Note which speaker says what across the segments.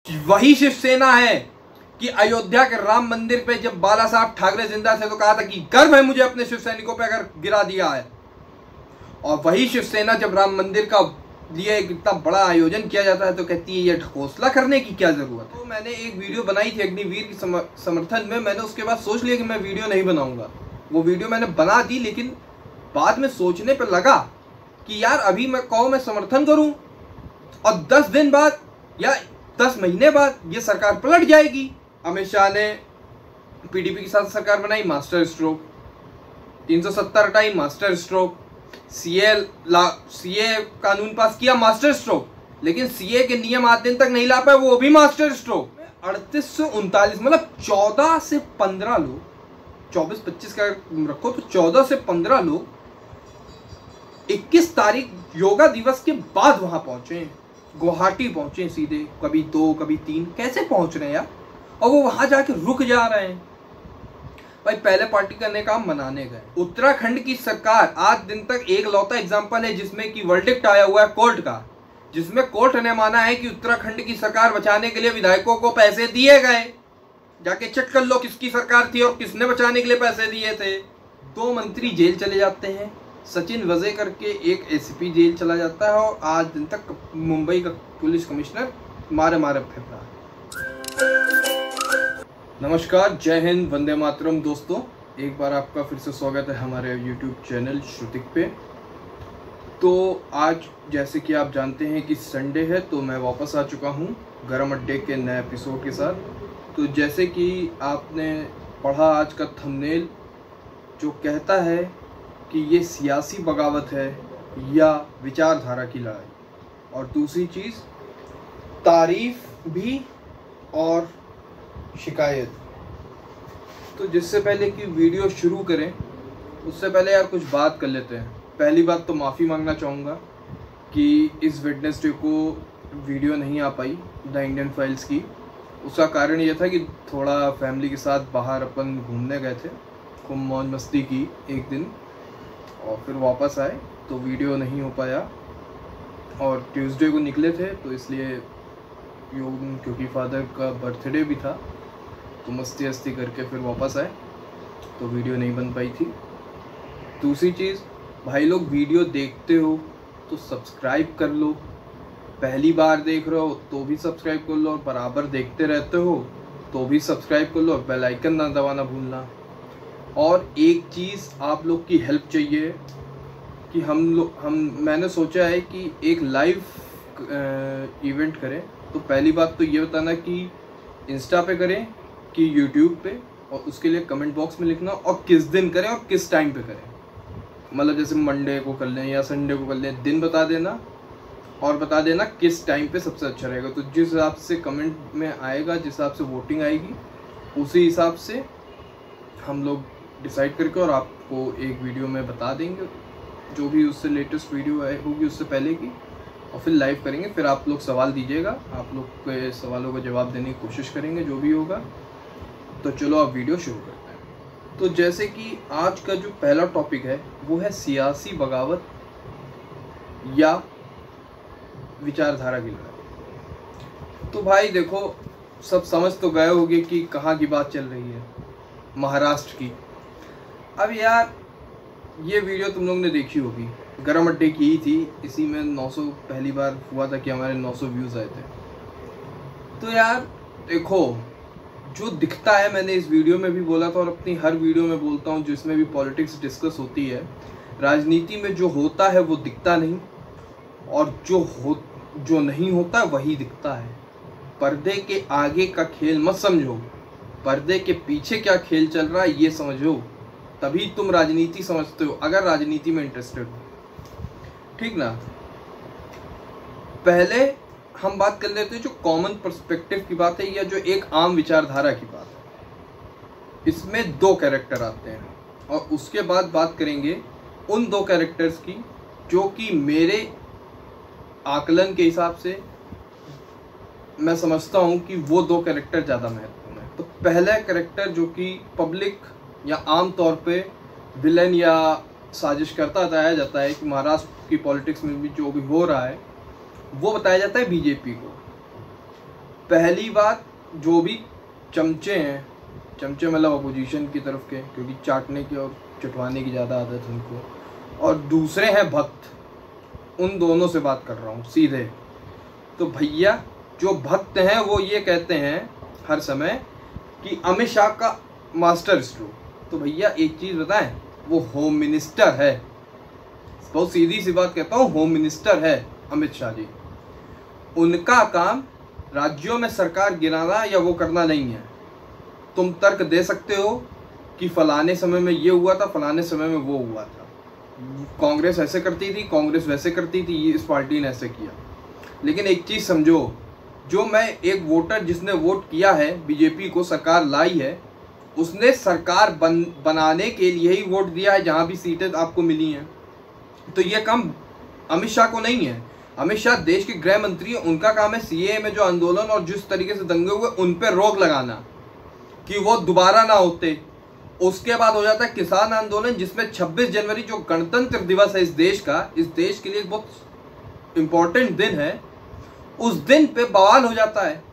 Speaker 1: वही शिवसेना है कि अयोध्या के राम मंदिर पे जब बाला साहब ठाकरे जिंदा थे तो कहा था कि गर्व है मुझे अपने शिव सैनिकों पे अगर गिरा दिया है। और वही शिवसेना जब राम मंदिर का लिए इतना बड़ा आयोजन किया जाता है तो कहती है ये ढकोसला करने की क्या जरूरत है। तो मैंने एक वीडियो बनाई थी अग्निवीर के समर्थन में। मैंने उसके बाद सोच लिया कि मैं वीडियो नहीं बनाऊंगा। वो वीडियो मैंने बना दी, लेकिन बाद में सोचने पर लगा कि यार अभी मैं कहूँ मैं समर्थन करूं और 10 दिन बाद या 10 महीने बाद ये सरकार पलट जाएगी। अमित शाह ने पीडीपी के साथ सरकार बनाई, मास्टर स्ट्रोक। 370 हटाई, मास्टर स्ट्रोक। सीए कानून पास किया, मास्टर स्ट्रोक। लेकिन सीए के नियम आज दिन तक नहीं ला पाए, वो भी मास्टर स्ट्रोक। 38 से 39 मतलब 14 से 15 लोग, 24-25 का रखो तो 14 से 15 लोग 21 तारीख योगा दिवस के बाद वहां पहुंचे, गुवाहाटी पहुंचे सीधे। कभी 2 कभी 3 कैसे पहुंच रहे हैं यार। और वो वहां जाके रुक जा रहे हैं। भाई पहले पार्टी करने का मनाने गए। उत्तराखंड की सरकार आज दिन तक एक लौता एग्जांपल है जिसमें कि वर्डिक्ट आया हुआ है कोर्ट का, जिसमें कोर्ट ने माना है कि उत्तराखंड की सरकार बचाने के लिए विधायकों को पैसे दिए गए। जाके चेक कर लो किसकी सरकार थी और किसने बचाने के लिए पैसे दिए थे। 2 मंत्री जेल चले जाते हैं। सचिन वजे करके एक एसीपी जेल चला जाता है और आज दिन तक मुंबई का पुलिस कमिश्नर मारे फिर रहा है। नमस्कार, जय हिंद, वंदे मातरम। दोस्तों एक बार आपका फिर से स्वागत है हमारे YouTube चैनल श्रुतिक पे। तो आज जैसे कि आप जानते हैं कि संडे है तो मैं वापस आ चुका हूँ गरम अड्डे के नए एपिसोड के साथ। तो जैसे कि आपने पढ़ा आज का थंबनेल जो कहता है कि ये सियासी बगावत है या विचारधारा की लड़ाई, और दूसरी चीज़ तारीफ भी और शिकायत। तो जिससे पहले कि वीडियो शुरू करें उससे पहले यार कुछ बात कर लेते हैं। पहली बात तो माफ़ी मांगना चाहूँगा कि इस वेडनेसडे को वीडियो नहीं आ पाई द इंडियन फाइल्स की। उसका कारण ये था कि थोड़ा फैमिली के साथ बाहर अपन घूमने गए थे, खूब मौज मस्ती की एक दिन और फिर वापस आए तो वीडियो नहीं हो पाया। और ट्यूसडे को निकले थे तो इसलिए क्योंकि फादर का बर्थडे भी था तो मस्ती करके फिर वापस आए तो वीडियो नहीं बन पाई थी। दूसरी चीज़, भाई लोग वीडियो देखते हो तो सब्सक्राइब कर लो। पहली बार देख रहे हो तो भी सब्सक्राइब कर लो, और बराबर देखते रहते हो तो भी सब्सक्राइब कर लो, और बेल आइकन ना दबाना भूलना। और एक चीज़ आप लोग की हेल्प चाहिए कि मैंने सोचा है कि एक लाइव इवेंट करें। तो पहली बात तो ये बताना कि इंस्टा पे करें कि यूट्यूब पे, और उसके लिए कमेंट बॉक्स में लिखना और किस दिन करें और किस टाइम पे करें। मतलब जैसे मंडे को कर लें या संडे को कर लें, दिन बता देना और बता देना किस टाइम पे सबसे अच्छा रहेगा। तो जिस हिसाब से कमेंट में आएगा, जिस हिसाब से वोटिंग आएगी, उसी हिसाब से हम लोग डिसाइड करके और आपको एक वीडियो में बता देंगे जो भी उससे लेटेस्ट वीडियो होगी उससे पहले की, और फिर लाइव करेंगे। फिर आप लोग सवाल दीजिएगा, आप लोग के सवालों का जवाब देने की कोशिश करेंगे जो भी होगा। तो चलो अब वीडियो शुरू करते हैं। तो जैसे कि आज का जो पहला टॉपिक है वो है सियासी बगावत या विचारधारा की लड़ाई। तो भाई देखो, सब समझ तो गए होंगे कि कहाँ की बात चल रही है, महाराष्ट्र की। अब यार ये वीडियो तुम लोगों ने देखी होगी, गरम अड्डे की ही थी। इसी में 900 पहली बार हुआ था कि हमारे 900 व्यूज़ आए थे। तो यार देखो, जो दिखता है, मैंने इस वीडियो में भी बोला था और अपनी हर वीडियो में बोलता हूँ जिसमें भी पॉलिटिक्स डिस्कस होती है, राजनीति में जो होता है वो दिखता नहीं, और जो नहीं होता वही दिखता है। पर्दे के आगे का खेल मत समझो, पर्दे के पीछे क्या खेल चल रहा है ये समझो, तभी तुम राजनीति समझते हो, अगर राजनीति में इंटरेस्टेड हो, ठीक ना। पहले हम बात कर लेते हैं जो कॉमन पर्सपेक्टिव की बात है या जो एक आम विचारधारा की बात है। इसमें 2 कैरेक्टर आते हैं और उसके बाद बात करेंगे उन 2 कैरेक्टर्स की जो कि मेरे आकलन के हिसाब से मैं समझता हूं कि वो 2 कैरेक्टर ज़्यादा महत्वपूर्ण है। तो पहला कैरेक्टर जो कि पब्लिक या आम तौर पे विलन या साजिश करता बताया जाता है कि महाराष्ट्र की पॉलिटिक्स में भी जो भी हो रहा है वो बताया जाता है बीजेपी को। पहली बात, जो भी चमचे हैं, चमचे मतलब अपोजिशन की तरफ के, क्योंकि चाटने की और चटवाने की ज़्यादा आदत है उनको, और दूसरे हैं भक्त, उन दोनों से बात कर रहा हूँ सीधे। तो भैया जो भक्त हैं वो ये कहते हैं हर समय कि अमित शाह का मास्टर स्ट्रोक। तो भैया एक चीज़ बताएं, वो होम मिनिस्टर है, बहुत सीधी सी बात कहता हूँ, होम मिनिस्टर है अमित शाह जी। उनका काम राज्यों में सरकार गिराना या वो करना नहीं है। तुम तर्क दे सकते हो कि फलाने समय में ये हुआ था, फलाने समय में वो हुआ था, कांग्रेस ऐसे करती थी, कांग्रेस वैसे करती थी, ये इस पार्टी ने ऐसे किया। लेकिन एक चीज़ समझो, जो मैं एक वोटर जिसने वोट किया है बीजेपी को, सरकार लाई है, उसने सरकार बनाने के लिए ही वोट दिया है जहाँ भी सीटें आपको मिली हैं। तो ये काम अमित शाह को नहीं है। अमित शाह देश के गृह मंत्री है, उनका काम है सीएए में जो आंदोलन और जिस तरीके से दंगे हुए उन पर रोक लगाना कि वो दोबारा ना होते। उसके बाद हो जाता है किसान आंदोलन, जिसमें 26 जनवरी जो गणतंत्र दिवस है इस देश का, इस देश के लिए एक बहुत इंपॉर्टेंट दिन है, उस दिन पे बवाल हो जाता है।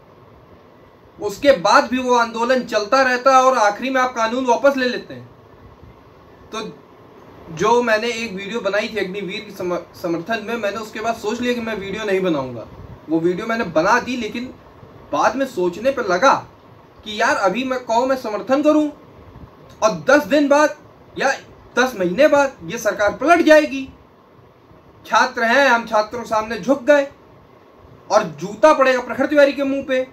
Speaker 1: उसके बाद भी वो आंदोलन चलता रहता है और आखिरी में आप कानून वापस ले लेते हैं। तो जो मैंने एक वीडियो बनाई थी अग्निवीर के समर्थन में, मैंने उसके बाद सोच लिया कि मैं वीडियो नहीं बनाऊंगा। वो वीडियो मैंने बना दी, लेकिन बाद में सोचने पर लगा कि यार अभी मैं कहूँ मैं समर्थन करूं और 10 दिन बाद या 10 महीने बाद ये सरकार पलट जाएगी। छात्र हैं, हम छात्रों के सामने झुक गए और जूता पड़ेगा प्रखर तिवारी के मुंह पे।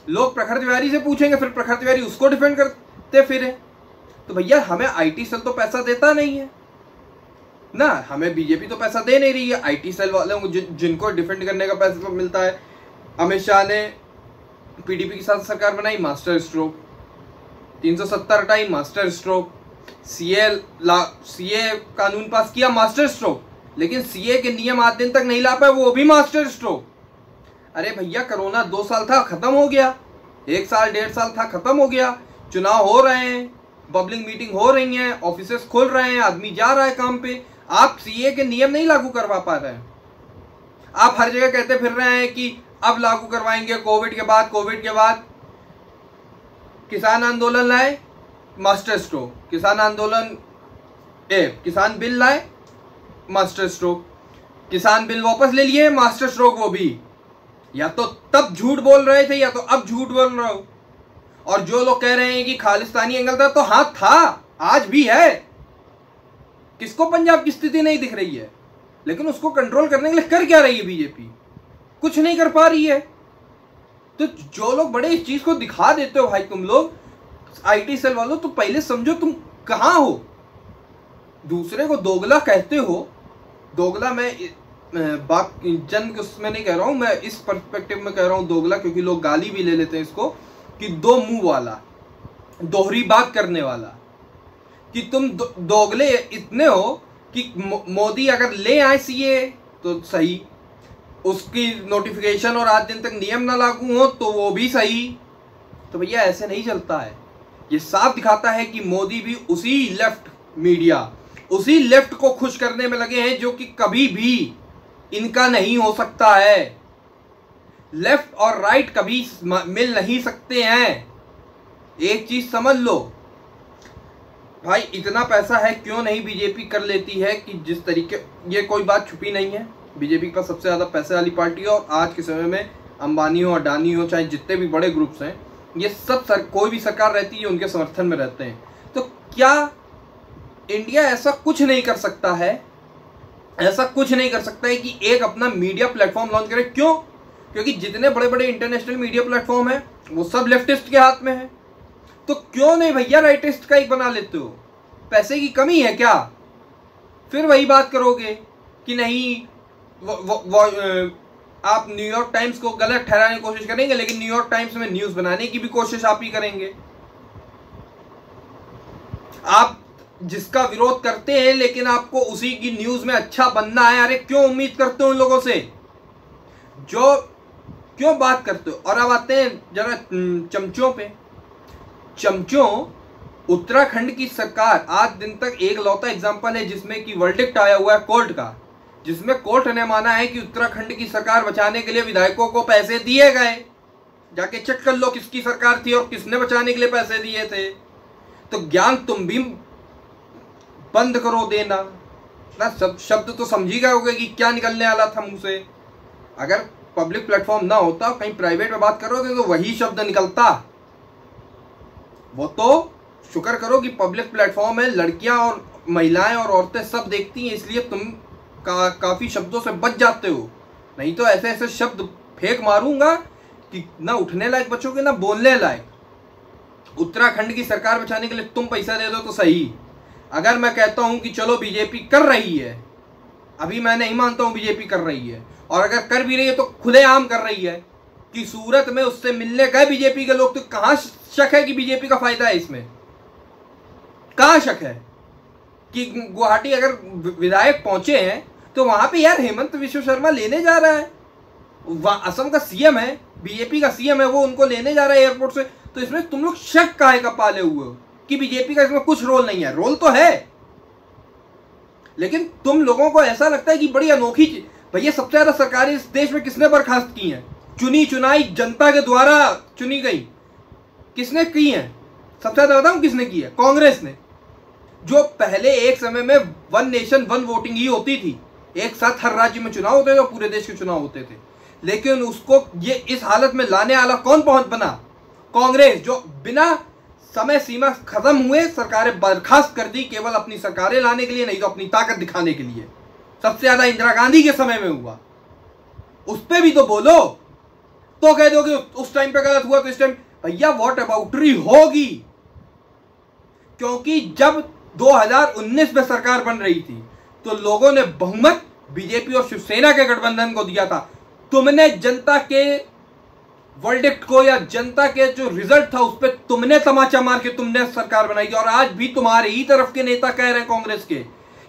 Speaker 1: लोग प्रखर तिवारी से पूछेंगे, फिर प्रखर तिवारी उसको डिफेंड करते फिरे। तो भैया हमें आईटी सेल तो पैसा देता नहीं है ना, हमें बीजेपी तो पैसा दे नहीं रही है। आईटी सेल वालों को जिनको डिफेंड करने का पैसा मिलता है। अमित शाह ने पीडीपी के साथ सरकार बनाई, मास्टर स्ट्रोक। 370 हटाई, मास्टर स्ट्रोक। सीए कानून पास किया, मास्टर स्ट्रोक। लेकिन सीए के नियम आज दिन तक नहीं ला पाए, वो भी मास्टर स्ट्रोक। अरे भैया कोरोना 2 साल था, खत्म हो गया। 1 साल 1.5 साल था, खत्म हो गया। चुनाव हो रहे हैं, पब्लिक मीटिंग हो रही हैं, ऑफिसेस खुल रहे हैं, आदमी जा रहा है काम पे। आप सीए के नियम नहीं लागू करवा पा रहे हैं। आप हर जगह कहते फिर रहे हैं कि अब लागू करवाएंगे कोविड के बाद। कोविड के बाद किसान आंदोलन लाए, मास्टर स्ट्रोक। किसान आंदोलन किसान बिल लाए, मास्टर स्ट्रोक। किसान बिल वापस ले लिए, मास्टर स्ट्रोक वो भी। या तो तब झूठ बोल रहे थे या तो अब झूठ बोल रहे हो। और जो लोग कह रहे हैं कि खालिस्तानी एंगल था, तो हाँ था, आज भी है। किसको पंजाब की स्थिति नहीं दिख रही है? लेकिन उसको कंट्रोल करने के लिए कर क्या रही है बीजेपी? कुछ नहीं कर पा रही है। तो जो लोग बड़े इस चीज को दिखा देते हो भाई, तुम लोग आईटी सेल वालों, तो पहले समझो तुम कहां हो। दूसरे को दोगला कहते हो। दोगला मैं बाप जन के उसमें नहीं कह रहा हूं, मैं इस पर्सपेक्टिव में कह रहा हूं दोगला, क्योंकि लोग गाली भी ले लेते हैं इसको कि दो मुंह वाला, दोहरी बात करने वाला। कि तुम दोगले इतने हो कि मोदी अगर ले आए सीए तो सही, उसकी नोटिफिकेशन और आज दिन तक नियम ना लागू हो तो वो भी सही। तो भैया ऐसे नहीं चलता है। ये साफ दिखाता है कि मोदी भी उसी लेफ्ट मीडिया, उसी लेफ्ट को खुश करने में लगे हैं जो कि कभी भी इनका नहीं हो सकता है। लेफ्ट और राइट कभी मिल नहीं सकते हैं। एक चीज समझ लो भाई, इतना पैसा है, क्यों नहीं बीजेपी कर लेती है कि जिस तरीके, ये कोई बात छुपी नहीं है, बीजेपी का सबसे ज्यादा पैसे वाली पार्टी है। और आज के समय में अंबानी हो, अडानी हो, चाहे जितने भी बड़े ग्रुप्स हैं, ये सब कोई भी सरकार रहती है उनके समर्थन में रहते हैं। तो क्या इंडिया ऐसा कुछ नहीं कर सकता है? ऐसा कुछ नहीं कर सकता है कि एक अपना मीडिया प्लेटफॉर्म लॉन्च करे? क्यों? क्योंकि जितने बड़े बड़े इंटरनेशनल मीडिया प्लेटफॉर्म है वो सब लेफ्टिस्ट के हाथ में है। तो क्यों नहीं भैया राइटिस्ट का एक बना लेते हो? पैसे की कमी है क्या? फिर वही बात करोगे कि नहीं आप न्यूयॉर्क टाइम्स को गलत ठहराने की कोशिश करेंगे, लेकिन न्यूयॉर्क टाइम्स में न्यूज बनाने की भी कोशिश आप ही करेंगे। आप जिसका विरोध करते हैं लेकिन आपको उसी की न्यूज में अच्छा बनना है। अरे क्यों उम्मीद करते हो उन लोगों से जो क्यों बात करते हो? और अब आते हैं जरा चमचों पे। चमचों, उत्तराखंड की सरकार आज दिन तक एक लौता एग्जांपल है जिसमें कि वर्डिक्ट आया हुआ है कोर्ट का, जिसमें कोर्ट ने माना है कि उत्तराखंड की सरकार बचाने के लिए विधायकों को पैसे दिए गए। जाके चेक कर लो किसकी सरकार थी और किसने बचाने के लिए पैसे दिए थे। तो ज्ञान तुम भी बंद करो देना ना, सब शब्द तो समझ ही गए होगे कि क्या निकलने वाला था मुंह से। अगर पब्लिक प्लेटफॉर्म ना होता, कहीं प्राइवेट में बात करोगे तो वही शब्द निकलता। वो तो शुक्र करो कि पब्लिक प्लेटफॉर्म है, लड़कियां और महिलाएं और औरतें सब देखती हैं, इसलिए तुम काफी शब्दों से बच जाते हो। नहीं तो ऐसे ऐसे शब्द फेंक मारूंगा कि ना उठने लायक बचोगे ना बोलने लायक। उत्तराखंड की सरकार बचाने के लिए तुम पैसा दे दो तो सही। अगर मैं कहता हूं कि चलो बीजेपी कर रही है, अभी मैं नहीं मानता हूं बीजेपी कर रही है, और अगर कर भी रही है तो खुलेआम कर रही है कि सूरत में उससे मिलने गए बीजेपी के लोग, तो कहां शक है कि बीजेपी का फायदा है इसमें? कहां शक है कि गुवाहाटी अगर विधायक पहुंचे हैं तो वहां पे यार हेमंत विश्व शर्मा लेने जा रहा है, असम का सीएम है, बीजेपी का सीएम है, वो उनको लेने जा रहा है एयरपोर्ट से। तो इसमें तुम लोग शक काहे का पाले हुए हो कि बीजेपी का इसमें कुछ रोल नहीं है? रोल तो है, लेकिन तुम लोगों को ऐसा लगता है कि बड़ी अनोखी चीज। भैया सबसे ज्यादा सरकारें इस देश में किसने बर्खास्त की हैं? चुनी चुनाई जनता के द्वारा चुनी गई किसने की है? सबसे ज्यादा बताऊं किसने की है? कांग्रेस ने। जो पहले एक समय में वन नेशन वन वोटिंग ही होती थी, एक साथ हर राज्य में चुनाव होते थे और पूरे देश के चुनाव होते थे, लेकिन उसको ये इस हालत में लाने वाला कौन पहुंच बना? कांग्रेस, जो बिना समय सीमा खत्म हुए सरकारें बर्खास्त कर दी, केवल अपनी सरकारें लाने के लिए, नहीं तो अपनी ताकत दिखाने के लिए। सबसे ज्यादा इंदिरा गांधी के समय में हुआ, उस पर भी तो बोलो। तो कह दो कि उस टाइम पे गलत हुआ तो इस टाइम, भैया व्हाट अबाउटरी होगी। क्योंकि जब 2019 में सरकार बन रही थी तो लोगों ने बहुमत बीजेपी और शिवसेना के गठबंधन को दिया था। तुमने जनता के वर्डिक्ट को या जनता के जो रिजल्ट था उस पर तुमने तमाचा मार के तुमने सरकार बनाई थी। और आज भी तुम्हारे ही तरफ के नेता कह रहे हैं कांग्रेस के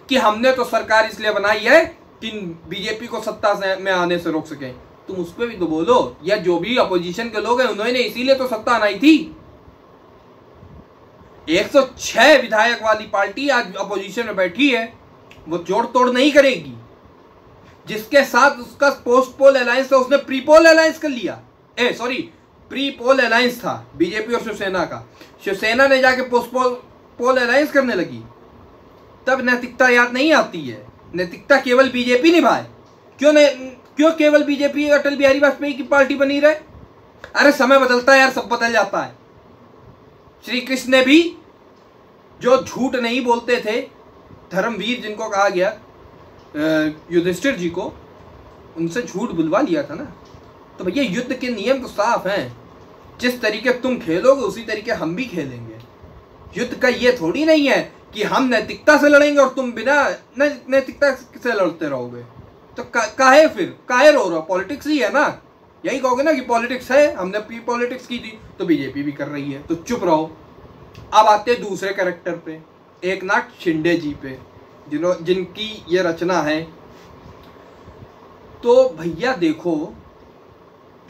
Speaker 1: कि हमने तो सरकार इसलिए बनाई है कि बीजेपी को सत्ता में आने से रोक सके। तुम उस पर भी तो बोलो, या जो भी अपोजिशन के लोग हैं उन्होंने इसीलिए तो सत्ता बनाई थी। 106 विधायक वाली पार्टी आज अपोजिशन में बैठी है, वो जोड़ तोड़ नहीं करेगी। जिसके साथ उसका पोस्ट पोल अलायंस था उसने प्री पोल अलायंस कर लिया। प्री पोल अलायंस था बीजेपी और शिवसेना का। शिवसेना ने जाके पोस्ट पोल अलायंस करने लगी, तब नैतिकता याद नहीं आती है। नैतिकता केवल बीजेपी निभाए। क्यों केवल बीजेपी अटल बिहारी वाजपेयी की पार्टी बनी रहे? अरे समय बदलता है यार, सब बदल जाता है। श्री कृष्ण ने भी जो झूठ नहीं बोलते थे, धर्मवीर जिनको कहा गया, युधिष्ठिर जी को, उनसे झूठ बुलवा लिया था ना। तो भैया युद्ध के नियम तो साफ हैं, जिस तरीके तुम खेलोगे उसी तरीके हम भी खेलेंगे। युद्ध का ये थोड़ी नहीं है कि हम नैतिकता से लड़ेंगे और तुम बिना नैतिकता से लड़ते रहोगे। तो काहे रो रहे हो? पॉलिटिक्स ही है ना, यही कहोगे ना कि पॉलिटिक्स है, हमने पॉलिटिक्स की थी तो बीजेपी भी कर रही है, तो चुप रहो। अब आते दूसरे कैरेक्टर पे, एकनाथ शिंदे जी पे, जिनकी ये रचना है। तो भैया देखो,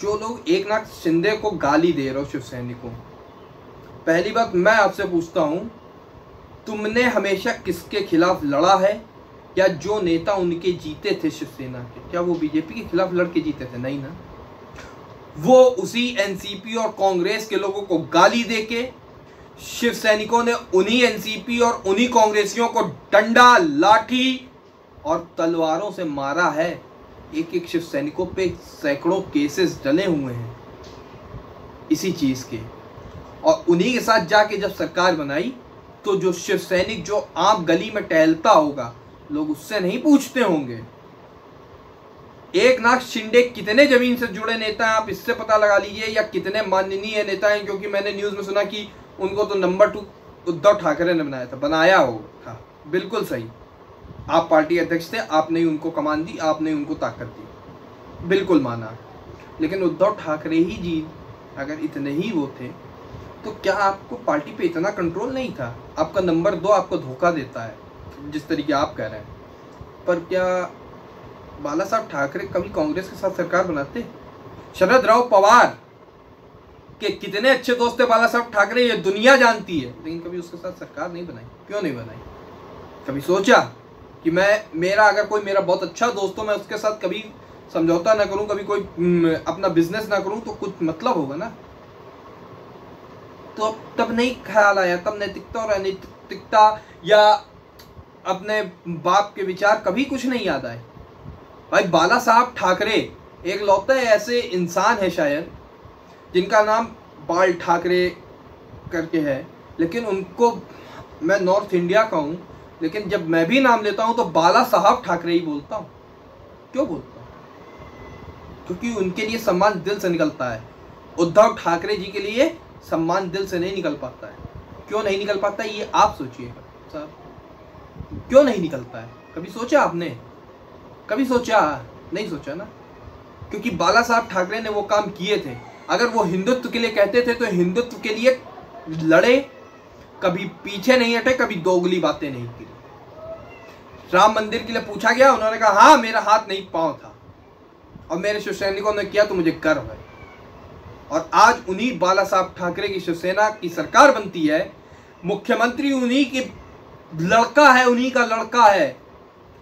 Speaker 1: जो लोग एकनाथ शिंदे को गाली दे रहे हो शिवसैनिकों, पहली बात मैं आपसे पूछता हूं, तुमने हमेशा किसके खिलाफ लड़ा है? या जो नेता उनके जीते थे शिवसेना के, क्या वो बीजेपी के खिलाफ लड़ के जीते थे? नहीं ना। वो उसी एनसीपी और कांग्रेस के लोगों को गाली देके शिव सैनिकों ने उन्हीं एनसीपी और उन्हीं कांग्रेसियों को डंडा, लाठी और तलवारों से मारा है। एक एक शिव सैनिकों पे सैकड़ों केसेस डले हुए हैं इसी चीज के। और उन्हीं के साथ जाके जब सरकार बनाई तो जो शिव सैनिक जो आम गली में टहलता होगा, लोग उससे नहीं पूछते होंगे। एकनाथ शिंदे कितने जमीन से जुड़े नेता हैं आप इससे पता लगा लीजिए, या कितने माननीय नेता हैं। क्योंकि मैंने न्यूज में सुना कि उनको तो नंबर 2 उद्धव ठाकरे ने बनाया था। बिल्कुल सही, आप पार्टी अध्यक्ष थे, आपने ही उनको कमान दी, आपने ही उनको ताकत दी, बिल्कुल माना। लेकिन उद्धव ठाकरे ही जी अगर इतने ही वो थे तो क्या आपको पार्टी पे इतना कंट्रोल नहीं था? आपका नंबर 2 आपको धोखा देता है जिस तरीके आप कह रहे हैं। पर क्या बाला साहब ठाकरे कभी कांग्रेस के साथ सरकार बनाते? शरद राव पवार के कितने अच्छे दोस्त थे बाला साहब ठाकरे, ये दुनिया जानती है, लेकिन कभी उसके साथ सरकार नहीं बनाई। क्यों नहीं बनाई? कभी सोचा कि मेरा अगर कोई मेरा बहुत अच्छा दोस्त हो, मैं उसके साथ कभी समझौता ना करूं, कभी कोई अपना बिजनेस ना करूं, तो कुछ मतलब होगा ना। तो तब नहीं ख्याल आया, तब नैतिकता और अनैतिकता या अपने बाप के विचार कभी कुछ नहीं याद आए। भाई बाला साहब ठाकरे एक लौते ऐसे इंसान है शायद जिनका नाम बाल ठाकरे करके है, लेकिन उनको, मैं नॉर्थ इंडिया का हूँ, लेकिन जब मैं भी नाम लेता हूँ तो बाला साहब ठाकरे ही बोलता हूँ। क्यों बोलता हूँ? क्योंकि उनके लिए सम्मान दिल से निकलता है। उद्धव ठाकरे जी के लिए सम्मान दिल से नहीं निकल पाता है। क्यों नहीं निकल पाता है ये आप सोचिएगा साहब, क्यों नहीं निकलता है? कभी सोचा आपने? कभी सोचा? नहीं सोचा ना। क्योंकि बाला साहब ठाकरे ने वो काम किए थे। अगर वो हिंदुत्व के लिए कहते थे तो हिंदुत्व के लिए लड़े, कभी पीछे नहीं हटे, कभी दोगली बातें नहीं की। राम मंदिर के लिए पूछा गया, उन्होंने कहा हाँ मेरा हाथ नहीं पांव था और मेरे शिवसैनिकों ने किया तो मुझे गर्व है। और आज उन्हीं बाला साहब ठाकरे की शिवसेना की सरकार बनती है, मुख्यमंत्री उन्हीं की लड़का है, उन्हीं का लड़का है।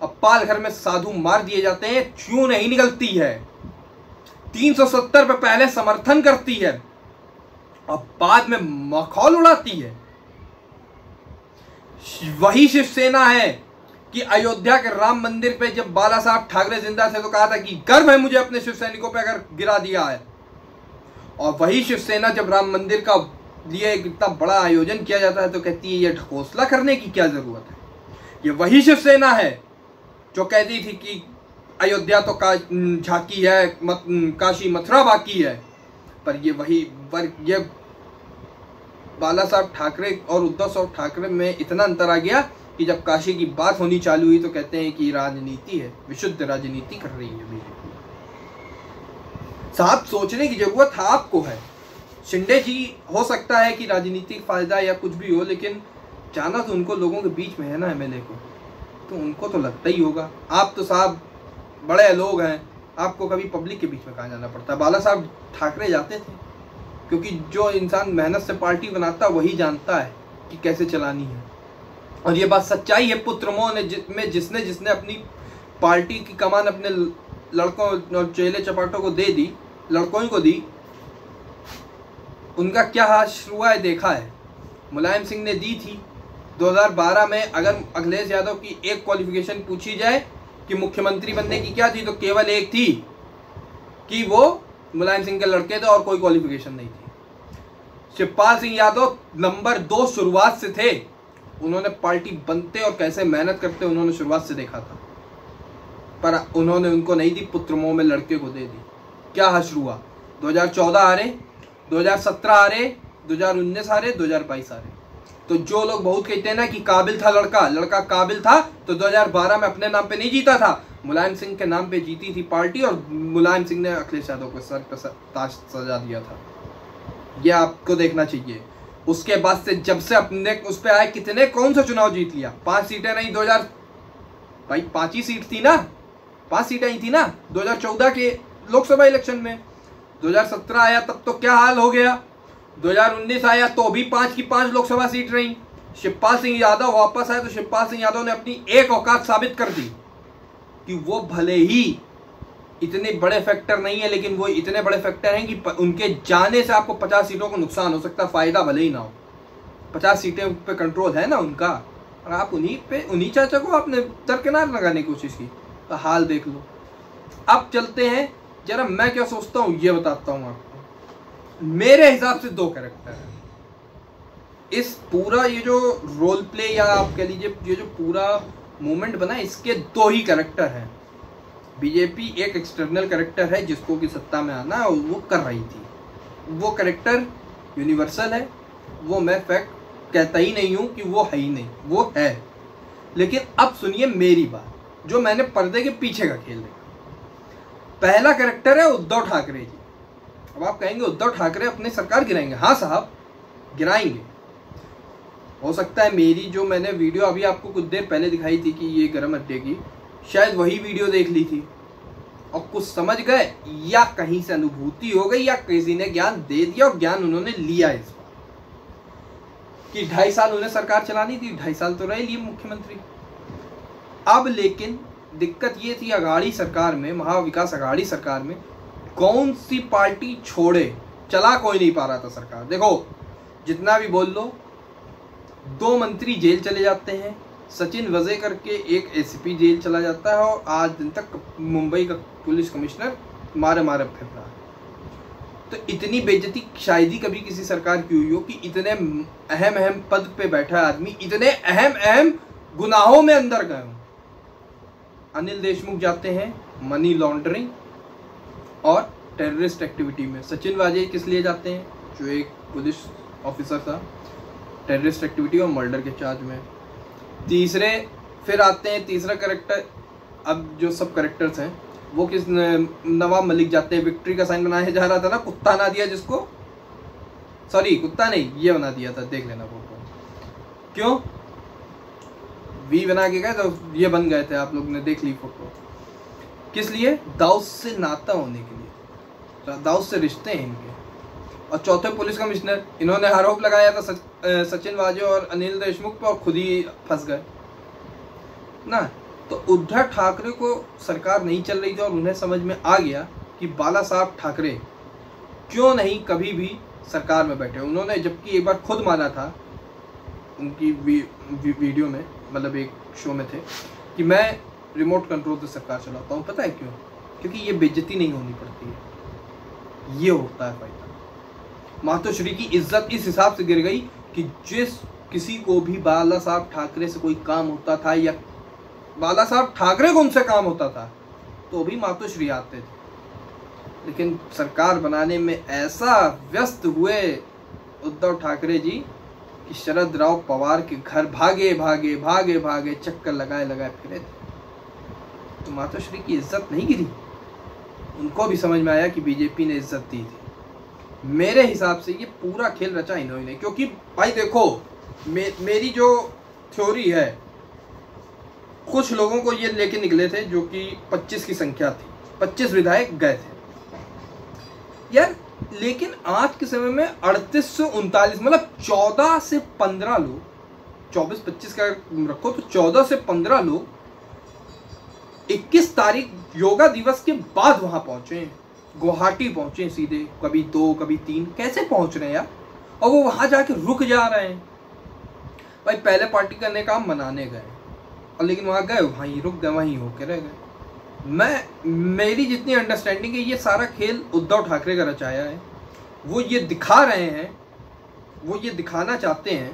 Speaker 1: अब पाल घर में साधु मार दिए जाते हैं, क्यों नहीं निकलती है? 370 पे पहले समर्थन करती है और बाद में मखौल उड़ाती है। वही शिवसेना है कि अयोध्या के राम मंदिर पे जब बाला साहब ठाकरे जिंदा थे तो कहा था कि गर्व है मुझे अपने शिवसैनिकों पे अगर गिरा दिया है। और वही शिवसेना जब राम मंदिर का लिए इतना बड़ा आयोजन किया जाता है तो कहती है ये ढकोसला करने की क्या जरूरत है। ये वही शिवसेना है जो कहती थी कि अयोध्या तो झांकी है, काशी मथुरा बाकी है। पर ये बाला साहब ठाकरे और उद्धव साहब ठाकरे में इतना अंतर आ गया कि जब काशी की बात होनी चालू हुई तो कहते हैं कि राजनीति है, विशुद्ध राजनीति कर रही है बीजेपी। साहब सोचने की जरूरत आपको है। शिंदे जी हो सकता है कि राजनीतिक फायदा या कुछ भी हो, लेकिन जाना तो उनको लोगों के बीच में है ना एमएलए को, तो उनको तो लगता ही होगा। आप तो साहब बड़े लोग हैं, आपको कभी पब्लिक के बीच में कहाँ जाना पड़ता। बाला साहब ठाकरे जाते थे, क्योंकि जो इंसान मेहनत से पार्टी बनाता वही जानता है कि कैसे चलानी है। और ये बात सच्चाई है, पुत्र मोह में जिसने अपनी पार्टी की कमान अपने लड़कों और चेले चपाटों को दे दी, लड़कों ही को दी, उनका क्या हाल हुआ है देखा है। मुलायम सिंह ने दी थी 2012 में। अगर अखिलेश यादव की एक क्वालिफिकेशन पूछी जाए कि मुख्यमंत्री बनने की क्या थी, तो केवल एक थी कि वो मुलायम सिंह के लड़के थे और कोई क्वालिफिकेशन नहीं थी। शिवपाल सिंह यादव नंबर 2 शुरुआत से थे। उन्होंने पार्टी बनते और कैसे मेहनत करते उन्होंने शुरुआत से देखा था, पर उन्होंने उनको नहीं दी, पुत्र मोह में लड़के को दे दी। क्या हश्र हुआ? 2014 आ रहे, 2017 आ रहे, 2019 आ रहे, 2022 आ रहे। तो जो लोग बहुत कहते हैं ना कि काबिल था लड़का काबिल था, तो 2012 में अपने नाम पे नहीं जीता था, मुलायम सिंह के नाम पे जीती थी पार्टी और मुलायम सिंह ने अखिलेश यादव को सर पे ताज सजा दिया था। ये आपको देखना चाहिए। उसके बाद से जब से अपने उस पे आए, कितने कौन सा चुनाव जीत लिया? 5 सीटें नहीं, 2000 भाई 5 ही सीट थी ना, 5 सीटें ही थी ना 2014 के लोकसभा इलेक्शन में। 2017 आया तब तो क्या हाल हो गया, 2019 आया तो भी 5 की 5 लोकसभा सीट रही। शिवपाल सिंह यादव वापस आए तो शिवपाल सिंह यादव ने अपनी एक औकात साबित कर दी कि वो भले ही इतने बड़े फैक्टर नहीं है, लेकिन वो इतने बड़े फैक्टर हैं कि उनके जाने से आपको 50 सीटों को नुकसान हो सकता है, फायदा भले ही ना हो। 50 सीटें पे कंट्रोल है ना उनका, और आप उन्हीं चाचा को आपने दरकिनार लगाने की कोशिश की। तो हाल देख लो। अब चलते हैं, जरा मैं क्या सोचता हूँ ये बताता हूँ आपको। मेरे हिसाब से 2 कैरेक्टर है इस पूरा ये जो रोल प्ले या आप कह लीजिए ये जो पूरा मूवमेंट बना, इसके 2 ही कैरेक्टर हैं। बीजेपी एक एक्सटर्नल कैरेक्टर है जिसको कि सत्ता में आना और वो कर रही थी, वो कैरेक्टर यूनिवर्सल है। वो मैं फैक्ट कहता ही नहीं हूँ कि वो है ही नहीं, वो है। लेकिन अब सुनिए मेरी बात, जो मैंने पर्दे के पीछे का खेल देखा। पहला कैरेक्टर है उद्धव ठाकरे जी। अब आप कहेंगे उद्धव ठाकरे अपनी सरकार गिराएंगे। हाँ साहब, गिराएंगे। हो सकता है मेरी जो मैंने वीडियो अभी आपको कुछ देर पहले दिखाई थी कि ये गर्म अड्डे की, शायद वही वीडियो देख ली थी और कुछ समझ गए, या कहीं से अनुभूति हो गई, या किसी ने ज्ञान दे दिया और ज्ञान उन्होंने लिया इस बार कि 2.5 साल उन्हें सरकार चलानी थी, 2.5 साल तो रहे लिए मुख्यमंत्री। अब लेकिन दिक्कत ये थी अघाड़ी सरकार में, महाविकास अघाड़ी सरकार में कौन सी पार्टी छोड़े, चला कोई नहीं पा रहा था सरकार। देखो जितना भी बोल लो, 2 मंत्री जेल चले जाते हैं, सचिन वजेकर के एक एसीपी जेल चला जाता है और आज दिन तक मुंबई का पुलिस कमिश्नर मारे मारे फिर रहा है। तो इतनी बेइज्जती शायद ही कभी किसी सरकार की हुई हो कि इतने अहम पद पे बैठा आदमी इतने अहम गुनाहों में अंदर गए हों। अनिल देशमुख जाते हैं मनी लॉन्ड्रिंग और टेररिस्ट एक्टिविटी में। सचिन वाजपेयी किस लिए जाते हैं, जो एक पुलिस ऑफिसर था, टेररिस्ट एक्टिविटी और मर्डर के चार्ज में। फिर आते हैं तीसरा करेक्टर, अब जो सब करेक्टर्स हैं वो किस, नवाब मलिक जाते हैं, विक्ट्री का साइन बनाया जा रहा था ना, कुत्ता ना दिया जिसको, सॉरी कुत्ता नहीं, ये बना दिया था, देख लेना फोटो, क्यों वी बना के गए तो ये बन गए थे, आप लोग ने देख ली फोटो। किस लिए, दाऊद से नाता होने के लिए, दाऊद से रिश्ते हैं इनके। और चौथे पुलिस कमिश्नर, इन्होंने आरोप लगाया था सचिन वाजे और अनिल देशमुख पर और खुद ही फंस गए ना। तो उद्धव ठाकरे को सरकार नहीं चल रही थी और उन्हें समझ में आ गया कि बाला साहब ठाकरे क्यों नहीं कभी भी सरकार में बैठे। उन्होंने जबकि एक बार खुद माना था उनकी वीडियो में, मतलब एक शो में थे, कि मैं रिमोट कंट्रोल से सरकार चलाता हूँ। पता है क्यों? क्योंकि ये बेइज्जती नहीं होनी पड़ती है, ये होता है फायदा। मातोश्री की इज्जत इस हिसाब से गिर गई कि जिस किसी को भी बाला साहब ठाकरे से कोई काम होता था या बाला साहब ठाकरे को उनसे काम होता था तो भी मातोश्री आते थे। लेकिन सरकार बनाने में ऐसा व्यस्त हुए उद्धव ठाकरे जी कि शरद राव पवार के घर भागे चक्कर लगाए फिरे थे। तो मातोश्री की इज्जत नहीं गिरी, उनको भी समझ में आया कि बीजेपी ने इज्जत दी थी। मेरे हिसाब से ये पूरा खेल रचा इन्होंने, क्योंकि भाई देखो मेरी जो थ्योरी है, कुछ लोगों को ये लेके निकले थे जो कि 25 की संख्या थी, 25 विधायक गए थे यार। लेकिन आज के समय में 38 से 39, मतलब 14 से 15 लोग, 24-25 का रखो तो 14 से 15 लोग 21 तारीख योगा दिवस के बाद वहां पहुंचे, गुवाहाटी पहुंचे सीधे, कभी 2 कभी 3, कैसे पहुंच रहे हैं यार। और वो वहां जाके रुक जा रहे हैं। भाई पहले पार्टी करने का मनाने गए और लेकिन वहां गए, वहीं रुक गए, वहीं होके रह गए। मेरी जितनी अंडरस्टैंडिंग है, ये सारा खेल उद्धव ठाकरे का रचाया है। वो ये दिखा रहे हैं, वो ये दिखाना चाहते हैं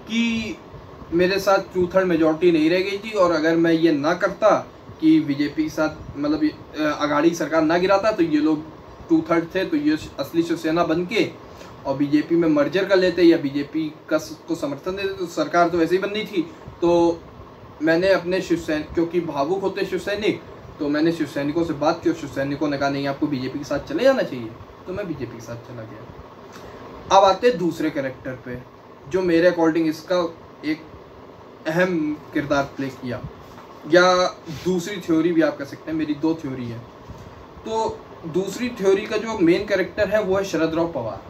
Speaker 1: कि मेरे साथ 2/3 मेजॉरिटी नहीं रह गई थी और अगर मैं ये ना करता कि बीजेपी के साथ, मतलब अघाड़ी सरकार ना गिराता, तो ये लोग 2/3 थे तो ये असली शिवसेना बन के और बीजेपी में मर्जर कर लेते या बीजेपी का को समर्थन देते, तो सरकार तो वैसे ही बननी थी। तो मैंने अपने क्योंकि भावुक होते शिवसैनिक, तो मैंने शिवसैनिकों से बात की और शिवसैनिकों ने कहा नहीं आपको बीजेपी के साथ चले जाना चाहिए, तो मैं बीजेपी के साथ चला गया। अब आते दूसरे कैरेक्टर पे जो मेरे अकॉर्डिंग इसका एक अहम किरदार प्ले किया, या दूसरी थ्योरी भी आप कह सकते हैं, मेरी 2 थ्योरी है। तो दूसरी थ्योरी का जो मेन कैरेक्टर है वो है शरद राव पवार।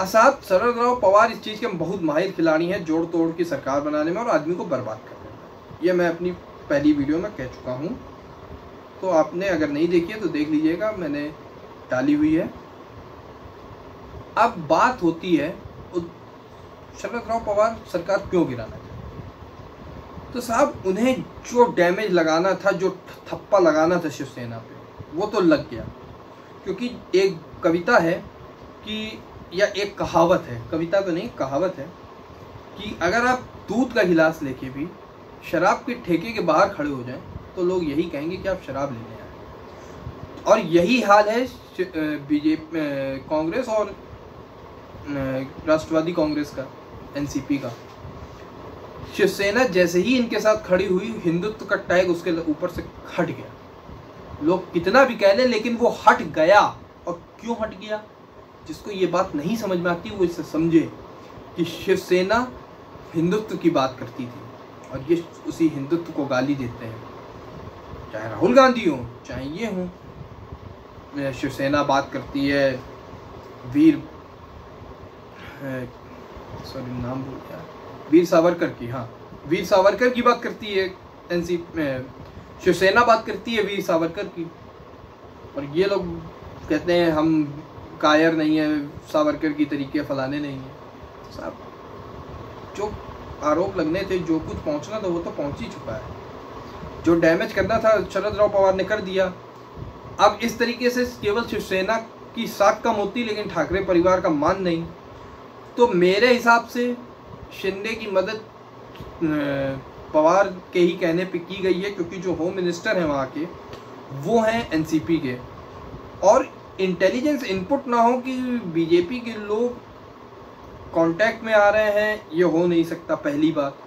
Speaker 1: असाद शरद राव पवार इस चीज़ के बहुत माहिर खिलाड़ी हैं, जोड़ तोड़ की सरकार बनाने में और आदमी को बर्बाद करने में। ये मैं अपनी पहली वीडियो में कह चुका हूँ, तो आपने अगर नहीं देखी है तो देख लीजिएगा, मैंने डाली हुई है। अब बात होती है शरद राव पवार सरकार क्यों गिराना चाहते, तो साहब उन्हें जो डैमेज लगाना था, जो थप्पा लगाना था शिवसेना पे, वो तो लग गया। क्योंकि एक कविता है कि, या एक कहावत है, कविता तो नहीं कहावत है, कि अगर आप दूध का गिलास लेके भी शराब के ठेके के बाहर खड़े हो जाएं तो लोग यही कहेंगे कि आप शराब लेने आए। और यही हाल है बीजेपी, कांग्रेस और राष्ट्रवादी कांग्रेस का, एनसीपी का। शिवसेना जैसे ही इनके साथ खड़ी हुई, हिंदुत्व का टैग उसके ऊपर से हट गया। लोग कितना भी कह लें लेकिन वो हट गया। और क्यों हट गया, जिसको ये बात नहीं समझ में आती वो इसे समझे कि शिवसेना हिंदुत्व की बात करती थी और ये उसी हिंदुत्व को गाली देते हैं, चाहे राहुल गांधी हो चाहे ये हो। शिवसेना बात करती है नाम भूल गया, वीर सावरकर की, हाँ वीर सावरकर की बात करती है शिवसेना बात करती है वीर सावरकर की, और ये लोग कहते हैं हम कायर नहीं है, सावरकर की तरीके फलाने नहीं है। साहब जो आरोप लगने थे, जो कुछ पहुंचना था वो तो पहुंच ही चुका है। जो डैमेज करना था शरद राव पवार ने कर दिया। अब इस तरीके से केवल शिवसेना की साख का मोती, लेकिन ठाकरे परिवार का मान नहीं। तो मेरे हिसाब से शिंदे की मदद पवार के ही कहने पे की गई है, क्योंकि जो होम मिनिस्टर हैं वहाँ के वो हैं एनसीपी के, और इंटेलिजेंस इनपुट ना हो कि बीजेपी के लोग कांटेक्ट में आ रहे हैं, ये हो नहीं सकता, पहली बात।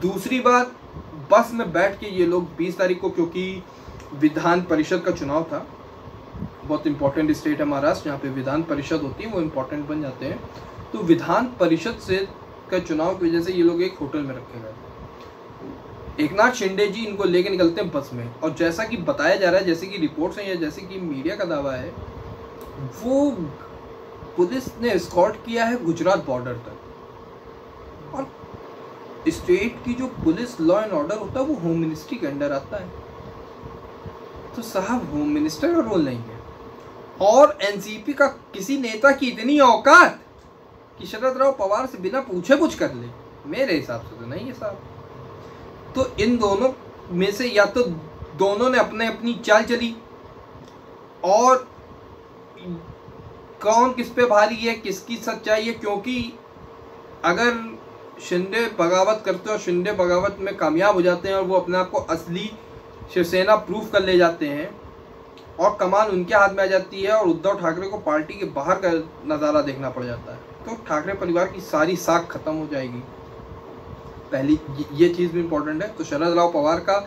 Speaker 1: दूसरी बात, बस में बैठ के ये लोग 20 तारीख को, क्योंकि विधान परिषद का चुनाव था, बहुत इंपॉर्टेंट स्टेट है महाराष्ट्र, जहाँ पे विधान परिषद होती है, वो इंपॉर्टेंट बन जाते हैं। तो विधान परिषद से का चुनाव की वजह से ये लोग एक होटल में रखे गए। एकनाथ शिंदे जी इनको लेके निकलते हैं बस में, और जैसा कि बताया जा रहा है, जैसे कि रिपोर्ट्स हैं या जैसे कि मीडिया का दावा है, वो पुलिस ने एस्कॉर्ट किया है गुजरात बॉर्डर तक। और स्टेट की जो पुलिस लॉ एंड ऑर्डर होता है वो होम मिनिस्ट्री के अंडर आता है। तो साहब होम मिनिस्टर का रोल नहीं है, और एनसीपी का किसी नेता की इतनी औकात कि शरद राव पवार से बिना पूछे कुछ कर ले, मेरे हिसाब से तो नहीं है साहब। तो इन दोनों में से या तो दोनों ने अपने अपनी चाल चली, और कौन किस पे भारी है, किसकी सच्चाई है, क्योंकि अगर शिंदे बगावत करते हैं और शिंदे बगावत में कामयाब हो जाते हैं और वो अपने आप को असली शिवसेना प्रूफ कर ले जाते हैं, और कमान उनके हाथ में आ जाती है, और उद्धव ठाकरे को पार्टी के बाहर का नज़ारा देखना पड़ जाता है, तो ठाकरे परिवार की सारी साख खत्म हो जाएगी। पहली ये चीज़ भी इम्पोर्टेंट है। तो शरद राव पवार का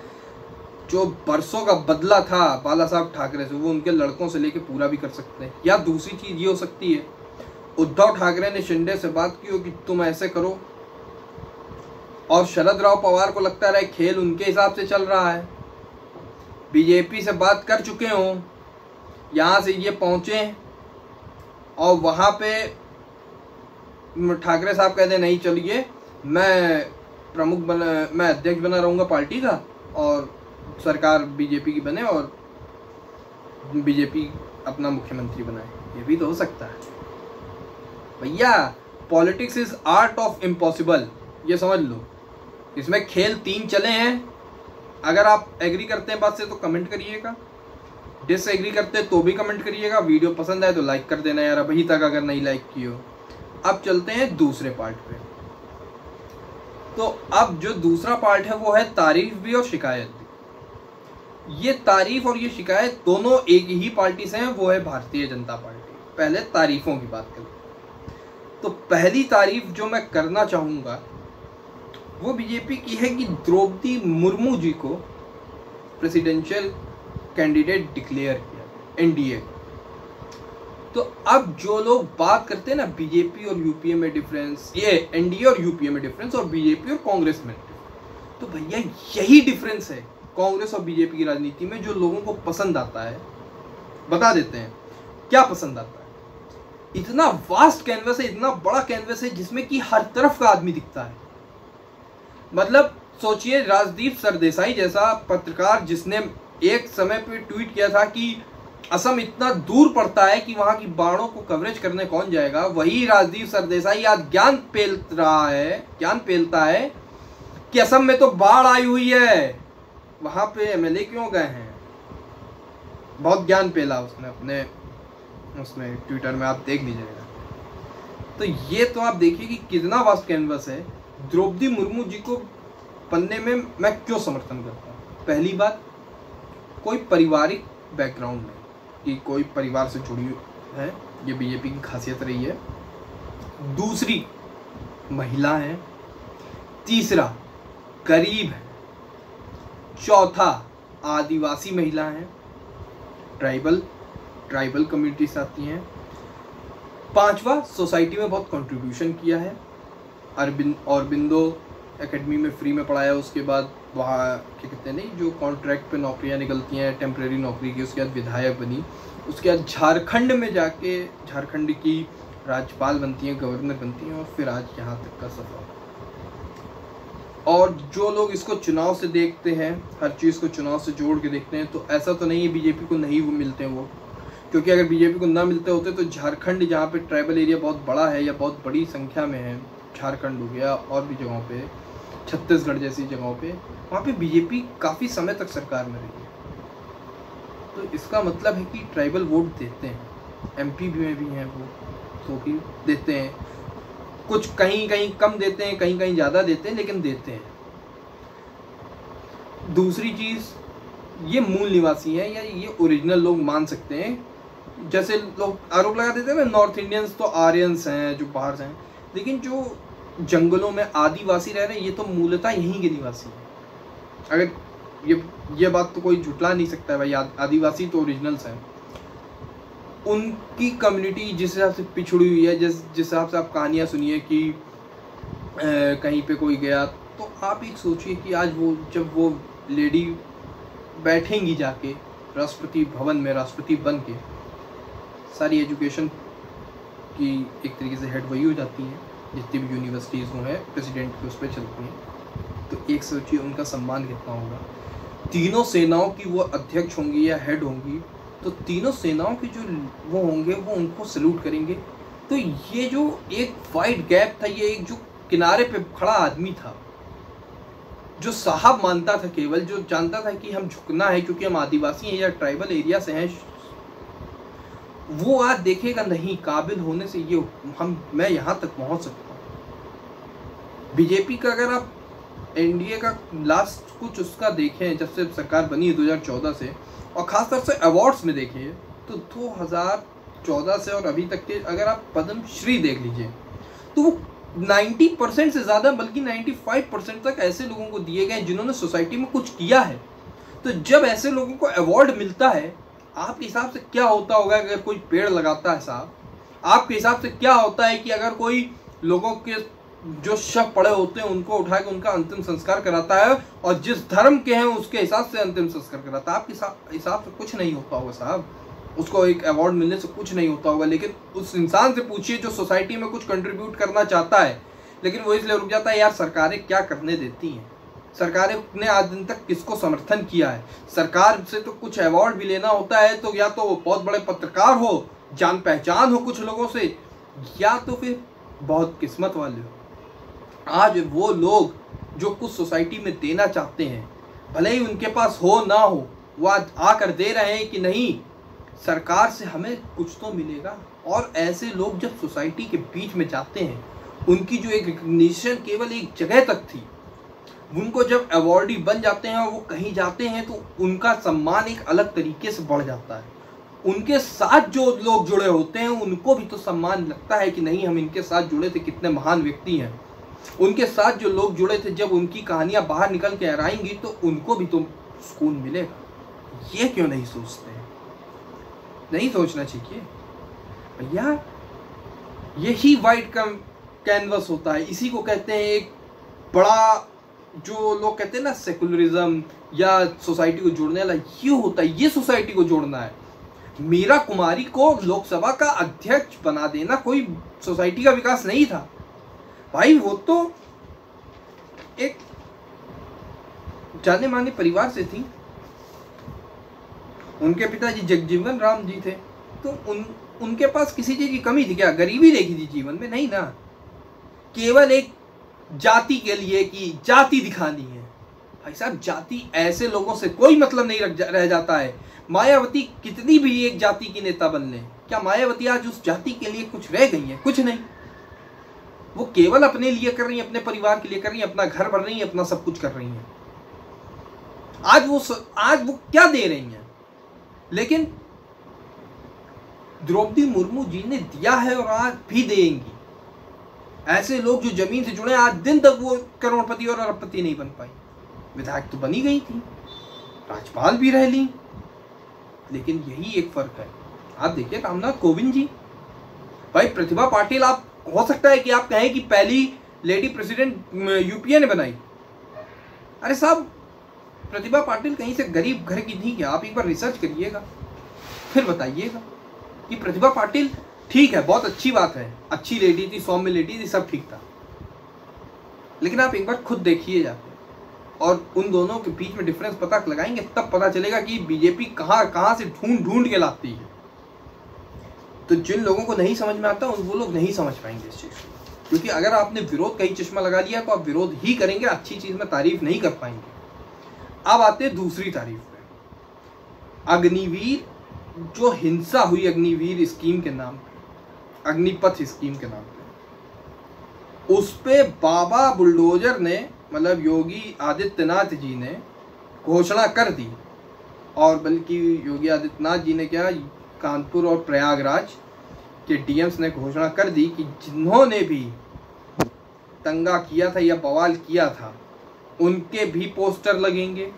Speaker 1: जो बरसों का बदला था बाला साहब ठाकरे से, वो उनके लड़कों से लेके पूरा भी कर सकते हैं। या दूसरी चीज़ ये हो सकती है, उद्धव ठाकरे ने शिंदे से बात की हो कि तुम ऐसे करो, और शरद राव पवार को लगता रहा खेल उनके हिसाब से चल रहा है, बीजेपी से बात कर चुके हों, यहाँ से ये पहुँचे और वहाँ पे ठाकरे साहब कहते नहीं चलिए मैं मैं अध्यक्ष बना रहूँगा पार्टी का, और सरकार बीजेपी की बने और बीजेपी अपना मुख्यमंत्री बनाए। ये भी तो हो सकता है भैया। Politics is art of impossible, ये समझ लो। इसमें खेल 3 चले हैं। अगर आप एग्री करते हैं बात से तो कमेंट करिएगा, डिसएग्री करते हैं तो भी कमेंट करिएगा। वीडियो पसंद आए तो लाइक कर देना यार, अभी तक अगर नहीं लाइक की हो। अब चलते हैं दूसरे पार्ट पे। तो अब जो दूसरा पार्ट है वो है तारीफ भी और शिकायत भी। ये तारीफ और ये शिकायत दोनों एक ही पार्टी से हैं, वो है भारतीय जनता पार्टी। पहले तारीफों की बात करें तो पहली तारीफ जो मैं करना चाहूँगा वो बीजेपी की है कि द्रौपदी मुर्मू जी को प्रेसिडेंशियल कैंडिडेट डिक्लेयर किया एनडीए। तो अब जो लोग बात करते हैं ना बीजेपी और यूपीए में डिफरेंस, ये एनडीए और यूपीए में डिफरेंस और बीजेपी और कांग्रेस में, तो भैया यही डिफरेंस है कांग्रेस और बीजेपी की राजनीति में जो लोगों को पसंद आता है। बता देते हैं क्या पसंद आता है। इतना वास्ट कैनवस है, इतना बड़ा कैनवस है जिसमें कि हर तरफ का आदमी दिखता है। मतलब सोचिए राजदीप सरदेसाई जैसा पत्रकार जिसने एक समय पे ट्वीट किया था कि असम इतना दूर पड़ता है कि वहां की बाढ़ों को कवरेज करने कौन जाएगा, वही राजदीप सरदेसाई आज ज्ञान पेलता है कि असम में तो बाढ़ आई हुई है, वहां पे एमएलए क्यों गए हैं। बहुत ज्ञान पेला उसने अपने उसमें ट्विटर में, आप देख लीजिएगा। तो ये तो आप देखिए कि कितना वास्ट कैनवस है। द्रौपदी मुर्मू जी को पन्ने में मैं क्यों समर्थन करता हूँ। पहली बात, कोई पारिवारिक बैकग्राउंड नहीं कि कोई परिवार से जुड़ी है, ये बीजेपी की खासियत रही है। दूसरी, महिला है। तीसरा, गरीब है। चौथा, आदिवासी महिला है, ट्राइबल कम्युनिटीज आती हैं। पांचवा, सोसाइटी में बहुत कंट्रीब्यूशन किया है। अरबिंदो एकेडमी में फ्री में पढ़ाया, उसके बाद वहाँ क्या कहते हैं नहीं जो कॉन्ट्रैक्ट पे नौकरियाँ निकलती हैं टेम्प्रेरी नौकरी की, उसके बाद विधायक बनी। उसके बाद झारखंड में जाके झारखंड की राज्यपाल बनती हैं, गवर्नर बनती हैं, और फिर आज यहाँ तक का सफ़र। और जो लोग इसको चुनाव से देखते हैं, हर चीज़ को चुनाव से जोड़ के देखते हैं, तो ऐसा तो नहीं है बीजेपी को नहीं वो मिलते हैं वो, क्योंकि अगर बीजेपी को ना मिलते होते तो झारखंड, जहाँ पे ट्राइबल एरिया बहुत बड़ा है या बहुत बड़ी संख्या में है, झारखंड हो गया और भी जगहों पे, छत्तीसगढ़ जैसी जगहों पे, वहाँ पे बीजेपी काफ़ी समय तक सरकार में रही है। तो इसका मतलब है कि ट्राइबल वोट देते हैं, एमपी में भी हैं वो, तो भी देते हैं, कुछ कहीं कहीं कम देते हैं, कहीं कहीं ज़्यादा देते हैं, लेकिन देते हैं। दूसरी चीज़, ये मूल निवासी हैं या ये ओरिजिनल लोग मान सकते हैं। जैसे लोग आरोप लगा देते हैं ना, नॉर्थ इंडियंस तो आर्यंस हैं जो बाहर से हैं, लेकिन जो जंगलों में आदिवासी रह रहे हैं ये तो मूलतः यहीं के निवासी हैं। अगर ये बात तो कोई झुटला नहीं सकता है भाई, आदिवासी तो ओरिजिनल्स हैं। उनकी कम्युनिटी जिस हिसाब से पिछड़ी हुई है, जिस हिसाब से आप कहानियाँ सुनिए कि कहीं पे कोई गया, तो आप एक सोचिए कि आज वो जब वो लेडी बैठेंगी जाके राष्ट्रपति भवन में, राष्ट्रपति बन के, सारी एजुकेशन की एक तरीके से हेड वही हो जाती हैं, जितनी भी यूनिवर्सिटीज़ वो हैं प्रेसिडेंट के उस पर चलती हैं, तो एक सोचिए उनका सम्मान कितना होगा। तीनों सेनाओं की वो अध्यक्ष होंगी या हेड होंगी, तो तीनों सेनाओं के जो वो होंगे वो उनको सल्यूट करेंगे। तो ये जो एक वाइड गैप था, ये एक जो किनारे पे खड़ा आदमी था, जो साहब मानता था, केवल जो जानता था कि हम झुकना है क्योंकि हम आदिवासी हैं या ट्राइबल एरिया से हैं, वो आज देखेगा नहीं, काबिल होने से ये मैं यहाँ तक पहुँच सकता हूँ। बीजेपी का अगर आप एनडीए का लास्ट कुछ उसका देखें, जब से सरकार बनी है 2014 से, और ख़ासतौर से अवार्ड्स में देखें, तो 2014 से और अभी तक के अगर आप पद्मश्री देख लीजिए, तो वो 90% से ज़्यादा, बल्कि 95% तक ऐसे लोगों को दिए गए जिन्होंने सोसाइटी में कुछ किया है। तो जब ऐसे लोगों को अवार्ड मिलता है, आपके हिसाब से क्या होता होगा अगर कोई पेड़ लगाता है साहब? आपके हिसाब से क्या होता है कि अगर कोई लोगों के जो शव पड़े होते हैं उनको उठा के उनका अंतिम संस्कार कराता है, और जिस धर्म के हैं उसके हिसाब से अंतिम संस्कार कराता है? आपके हिसाब से कुछ नहीं होता होगा साहब, उसको एक अवार्ड मिलने से कुछ नहीं होता होगा। लेकिन उस इंसान से पूछिए जो सोसाइटी में कुछ कंट्रीब्यूट करना चाहता है, लेकिन वो इसलिए रुक जाता है, यार सरकारें क्या करने देती हैं, सरकारें ने आज दिन तक किसको समर्थन किया है? सरकार से तो कुछ अवार्ड भी लेना होता है तो या तो बहुत बड़े पत्रकार हो, जान पहचान हो कुछ लोगों से, या तो फिर बहुत किस्मत वाले हो। आज वो लोग जो कुछ सोसाइटी में देना चाहते हैं, भले ही उनके पास हो ना हो, वो आज आकर दे रहे हैं कि नहीं, सरकार से हमें कुछ तो मिलेगा। और ऐसे लोग जब सोसाइटी के बीच में जाते हैं, उनकी जो एक रिकग्निशन केवल एक जगह तक थी, उनको जब अवार्डी बन जाते हैं और वो कहीं जाते हैं, तो उनका सम्मान एक अलग तरीके से बढ़ जाता है। उनके साथ जो लोग जुड़े होते हैं उनको भी तो सम्मान लगता है कि नहीं, हम इनके साथ जुड़े थे, कितने महान व्यक्ति हैं। उनके साथ जो लोग जुड़े थे, जब उनकी कहानियां बाहर निकल के आएंगी तो उनको भी तो सुकून मिलेगा। ये क्यों नहीं सोचते हैं? नहीं सोचना चाहिए भैया। यही वाइट कैनवस होता है, इसी को कहते हैं एक बड़ा, जो लोग कहते हैं ना सेकुलरिज्म या सोसाइटी को जोड़ने वाला, ये होता है, ये सोसाइटी को जोड़ना है। मीरा कुमारी को लोकसभा का अध्यक्ष बना देना कोई सोसाइटी का विकास नहीं था भाई, वो तो एक जाने माने परिवार से थी। उनके पिताजी जगजीवन राम जी थे, तो उनके पास किसी चीज की कमी थी क्या? गरीबी देखी थी जीवन में? नहीं ना, केवल एक जाति के लिए कि जाति दिखानी है। भाई साहब, जाति ऐसे लोगों से कोई मतलब नहीं रह जाता है। मायावती कितनी भी एक जाति की नेता बन ले, क्या मायावती आज उस जाति के लिए कुछ रह गई है? कुछ नहीं। वो केवल अपने लिए कर रही है, अपने परिवार के लिए कर रही है, अपना घर भर रही है, अपना सब कुछ कर रही है। आज वो क्या दे रही हैं? लेकिन द्रौपदी मुर्मू जी ने दिया है और आज भी देंगी। ऐसे लोग जो जमीन से जुड़े, आज दिन तक वो करोड़पति और अरबपति नहीं बन पाई। विधायक तो बनी गई थी, राज्यपाल भी रह ली, लेकिन यही एक फर्क है। आप देखिए रामनाथ कोविंद जी, भाई प्रतिभा पाटिल, आप हो सकता है कि आप कहें कि पहली लेडी प्रेसिडेंट यूपीए ने बनाई। अरे साहब, प्रतिभा पाटिल कहीं से गरीब घर की थी क्या? आप एक बार रिसर्च करिएगा, फिर बताइएगा कि प्रतिभा पाटिल ठीक है, बहुत अच्छी बात है, अच्छी लेडी थी, सौम्य लेडी थी, सब ठीक था, लेकिन आप एक बार खुद देखिए जाके और उन दोनों के बीच में डिफरेंस पता लगाएंगे, तब पता चलेगा कि बीजेपी कहाँ कहाँ से ढूंढ ढूंढ के लाती है। तो जिन लोगों को नहीं समझ में आता वो लोग नहीं समझ पाएंगे इस चीज़ को, क्योंकि अगर आपने विरोध का ही चश्मा लगा लिया तो आप विरोध ही करेंगे, अच्छी चीज़ में तारीफ नहीं कर पाएंगे। अब आते हैं दूसरी तारीफ पे। अग्निवीर, जो हिंसा हुई अग्निवीर स्कीम के नाम पे, अग्निपथ स्कीम के नाम पे, उस पे बाबा बुलडोजर ने, मतलब योगी आदित्यनाथ जी ने घोषणा कर दी। और बल्कि योगी आदित्यनाथ जी ने क्या, कानपुर और प्रयागराज के डीएम्स ने घोषणा कर दी कि जिन्होंने भी दंगा किया था या बवाल किया था उनके भी पोस्टर लगेंगे,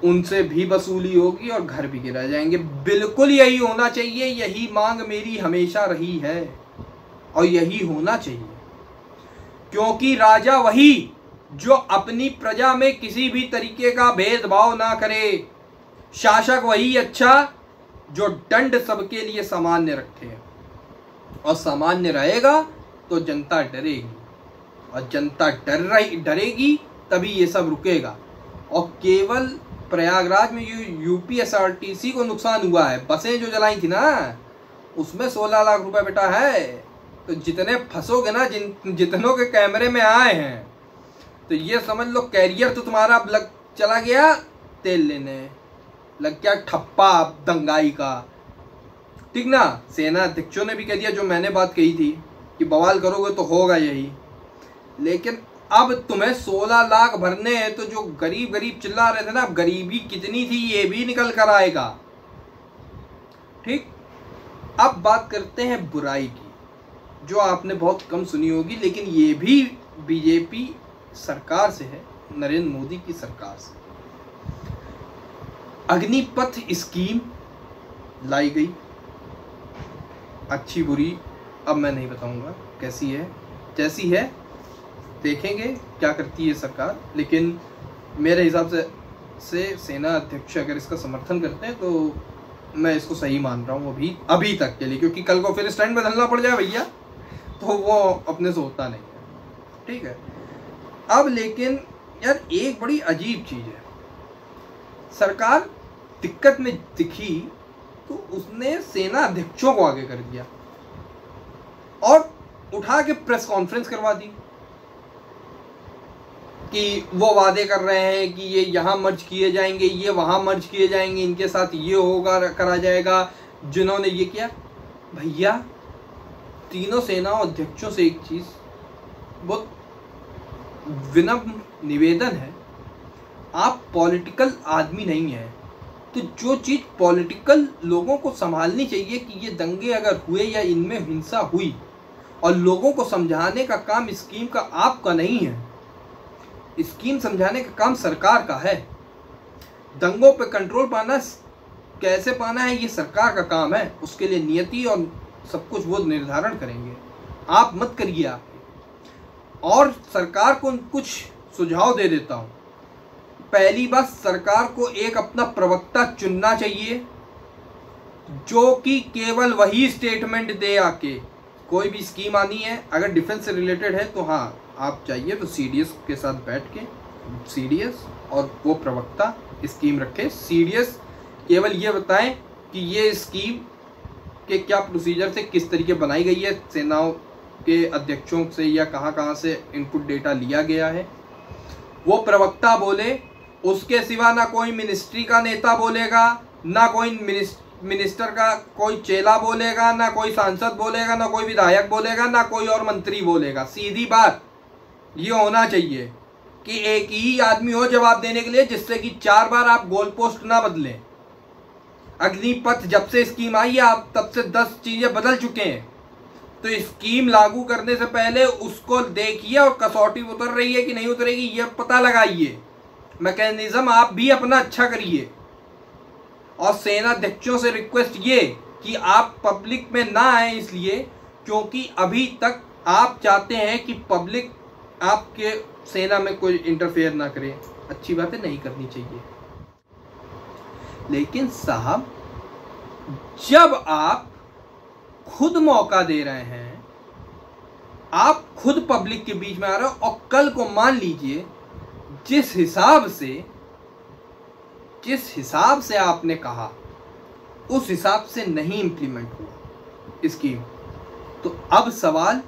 Speaker 1: उनसे भी वसूली होगी और घर भी गिराए जाएंगे। बिल्कुल यही होना चाहिए, यही मांग मेरी हमेशा रही है और यही होना चाहिए, क्योंकि राजा वही जो अपनी प्रजा में किसी भी तरीके का भेदभाव ना करे, शासक वही अच्छा जो दंड सबके लिए सामान्य रखे, और सामान्य रहेगा तो जनता डरेगी, और जनता डरेगी तभी ये सब रुकेगा। और केवल प्रयागराज में यूपीएसआरटीसी को नुकसान हुआ है, बसें जो जलाई थी ना उसमें 16 लाख रुपए बेटा है। तो जितने फंसोगे ना, जितनों के कैमरे में आए हैं, तो ये समझ लो कैरियर तो तुम्हारा लग चला गया, तेल लेने लग गया ठप्पा दंगाई का, ठीक ना। सेना अध्यक्षों ने भी कह दिया जो मैंने बात कही थी कि बवाल करोगे तो होगा यही, लेकिन अब तुम्हें 16 लाख भरने हैं। तो जो गरीब चिल्ला रहे थे ना, अब गरीबी कितनी थी ये भी निकल कर आएगा, ठीक। अब बात करते हैं बुराई की, जो आपने बहुत कम सुनी होगी, लेकिन ये भी बीजेपी सरकार से है, नरेंद्र मोदी की सरकार से। अग्निपथ स्कीम लाई गई, अच्छी बुरी अब मैं नहीं बताऊंगा कैसी है, जैसी है देखेंगे क्या करती है सरकार। लेकिन मेरे हिसाब से सेना अध्यक्ष अगर इसका समर्थन करते हैं तो मैं इसको सही मान रहा हूँ अभी तक के लिए, क्योंकि कल को फिर स्टैंड बदलना पड़ जाए भैया, तो वो अपने से होता नहीं है, ठीक है। अब लेकिन यार एक बड़ी अजीब चीज़ है, सरकार दिक्कत में दिखी तो उसने सेना अध्यक्षों को आगे कर दिया और उठा के प्रेस कॉन्फ्रेंस करवा दी कि वो वादे कर रहे हैं कि ये यहाँ मर्ज किए जाएंगे, ये वहाँ मर्ज किए जाएंगे, इनके साथ ये होगा, करा जाएगा। जिन्होंने ये किया, भैया तीनों सेनाओं अध्यक्षों से एक चीज़ बहुत विनम्र निवेदन है, आप पॉलिटिकल आदमी नहीं हैं, तो जो चीज़ पॉलिटिकल लोगों को संभालनी चाहिए कि ये दंगे अगर हुए या इनमें हिंसा हुई, और लोगों को समझाने का काम स्कीम का आपका नहीं है, स्कीम समझाने का काम सरकार का है। दंगों पे कंट्रोल पाना कैसे पाना है ये सरकार का काम है, उसके लिए नियति और सब कुछ वो निर्धारण करेंगे, आप मत करिए आप। और सरकार को कुछ सुझाव दे देता हूँ। पहली बात, सरकार को एक अपना प्रवक्ता चुनना चाहिए जो कि केवल वही स्टेटमेंट दे आके। कोई भी स्कीम आनी है अगर डिफेंस से रिलेटेड है तो हाँ आप चाहिए तो सीडीएस के साथ बैठ के, सीडीएस और वो प्रवक्ता स्कीम रखे। सीडीएस केवल ये बताएं कि ये स्कीम के क्या प्रोसीजर से किस तरीके बनाई गई है, सेनाओं के अध्यक्षों से या कहाँ से इनपुट डेटा लिया गया है, वो प्रवक्ता बोले। उसके सिवा ना कोई मिनिस्ट्री का नेता बोलेगा, ना कोई मिनिस्टर का कोई चेला बोलेगा, ना कोई सांसद बोलेगा, ना कोई विधायक बोलेगा, ना कोई और मंत्री बोलेगा। सीधी बात ये होना चाहिए कि एक ही आदमी हो जवाब देने के लिए, जिससे कि 4 बार आप गोल पोस्ट ना बदलें। अग्निपथ जब से स्कीम आई है आप तब से 10 चीजें बदल चुके हैं, तो स्कीम लागू करने से पहले उसको देखिए और कसौटी उतर रही है कि नहीं उतरेगी ये पता लगाइए। मैकेनिज्म आप भी अपना अच्छा करिए। और सेना अध्यक्षों से रिक्वेस्ट ये कि आप पब्लिक में ना आए, इसलिए क्योंकि अभी तक आप चाहते हैं कि पब्लिक आपके सेना में कोई इंटरफेयर ना करे। अच्छी बातें नहीं करनी चाहिए, लेकिन साहब जब आप खुद मौका दे रहे हैं आप खुद पब्लिक के बीच में आ रहे हो और कल को मान लीजिए जिस हिसाब से आपने कहा उस हिसाब से नहीं इंप्लीमेंट हुआ स्कीम, तो अब सवाल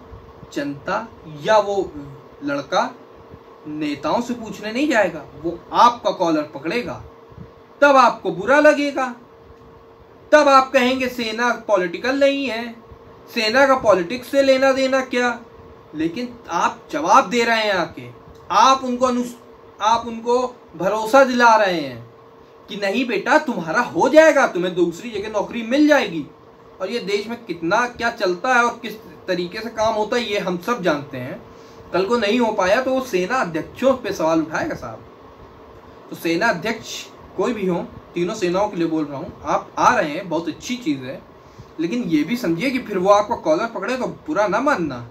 Speaker 1: जनता या वो लड़का नेताओं से पूछने नहीं जाएगा, वो आपका कॉलर पकड़ेगा। तब आपको बुरा लगेगा, तब आप कहेंगे सेना पॉलिटिकल नहीं है, सेना का पॉलिटिक्स से लेना देना क्या। लेकिन आप जवाब दे रहे हैं आके, आप उनको भरोसा दिला रहे हैं कि नहीं बेटा तुम्हारा हो जाएगा, तुम्हें दूसरी जगह नौकरी मिल जाएगी। और ये देश में कितना क्या चलता है और किस तरीके से काम होता है ये हम सब जानते हैं। कल को नहीं हो पाया तो वो सेना अध्यक्षों पे सवाल उठाएगा साहब। तो सेना अध्यक्ष कोई भी हो, तीनों सेनाओं के लिए बोल रहा हूँ, आप आ रहे हैं बहुत अच्छी चीज़ है, लेकिन ये भी समझिए कि फिर वो आपका कॉलर पकड़े तो बुरा ना मानना।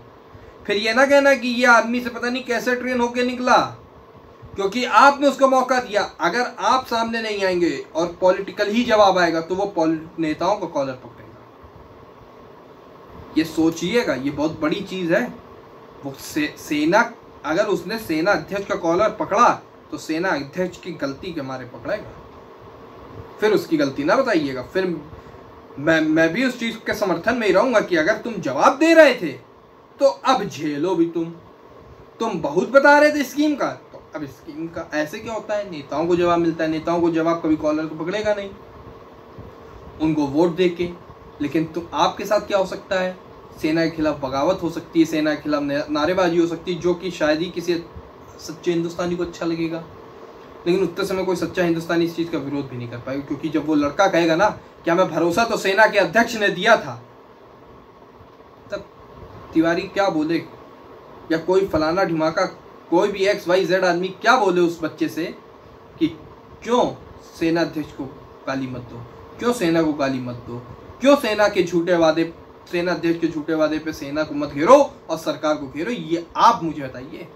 Speaker 1: फिर ये ना कहना कि ये आदमी से पता नहीं कैसे ट्रेन होके निकला, क्योंकि आपने उसको मौका दिया। अगर आप सामने नहीं आएंगे और पॉलिटिकल ही जवाब आएगा तो वो नेताओं का कॉलर पकड़ेगा। ये सोचिएगा, ये बहुत बड़ी चीज़ है। वो सेना, अगर उसने सेना अध्यक्ष का कॉलर पकड़ा तो सेना अध्यक्ष की गलती के मारे पकड़ेगा, फिर उसकी गलती ना बताइएगा। फिर मैं भी उस चीज़ के समर्थन में ही रहूँगा कि अगर तुम जवाब दे रहे थे तो अब झेलो भी। तुम बहुत बता रहे थे स्कीम का, तो अब स्कीम का ऐसे क्या होता है, नेताओं को जवाब मिलता है। नेताओं को जवाब कभी कॉलर को पकड़ेगा नहीं, उनको वोट दे के। लेकिन तुम आपके साथ क्या हो सकता है, सेना के खिलाफ बगावत हो सकती है, सेना के खिलाफ नारेबाजी हो सकती है, जो कि शायद ही किसी सच्चे हिंदुस्तानी को अच्छा लगेगा। लेकिन उतने समय कोई सच्चा हिंदुस्तानी इस चीज़ का विरोध भी नहीं कर पाएगा, क्योंकि जब वो लड़का कहेगा ना क्या मैं भरोसा तो सेना के अध्यक्ष ने दिया था, तब तिवारी क्या बोले, या कोई फलाना ढिमाका, कोई भी XYZ आदमी क्या बोले उस बच्चे से कि क्यों सेना अध्यक्ष को गाली मत दो, क्यों सेना को गाली मत दो, क्यों सेना अध्यक्ष के झूठे वादे पे सेना को मत घेरो और सरकार को घेरो। ये आप मुझे बताइए।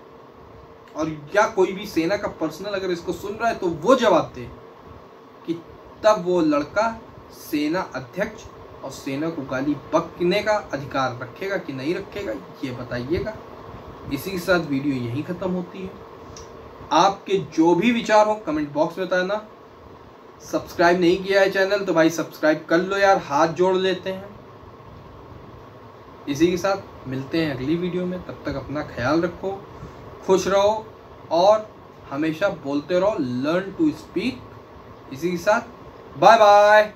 Speaker 1: और या कोई भी सेना का पर्सनल अगर इसको सुन रहा है तो वो जवाब दे कि तब वो लड़का सेना अध्यक्ष और सेना को गाली बकने का अधिकार रखेगा कि नहीं रखेगा, ये बताइएगा। इसी के साथ वीडियो यहीं ख़त्म होती है। आपके जो भी विचार हो कमेंट बॉक्स में बताना। सब्सक्राइब नहीं किया है चैनल तो भाई सब्सक्राइब कर लो यार, हाथ जोड़ लेते हैं। इसी के साथ मिलते हैं अगली वीडियो में, तब तक अपना ख्याल रखो, खुश रहो और हमेशा बोलते रहो, लर्न टू स्पीक। इसी के साथ बाय बाय।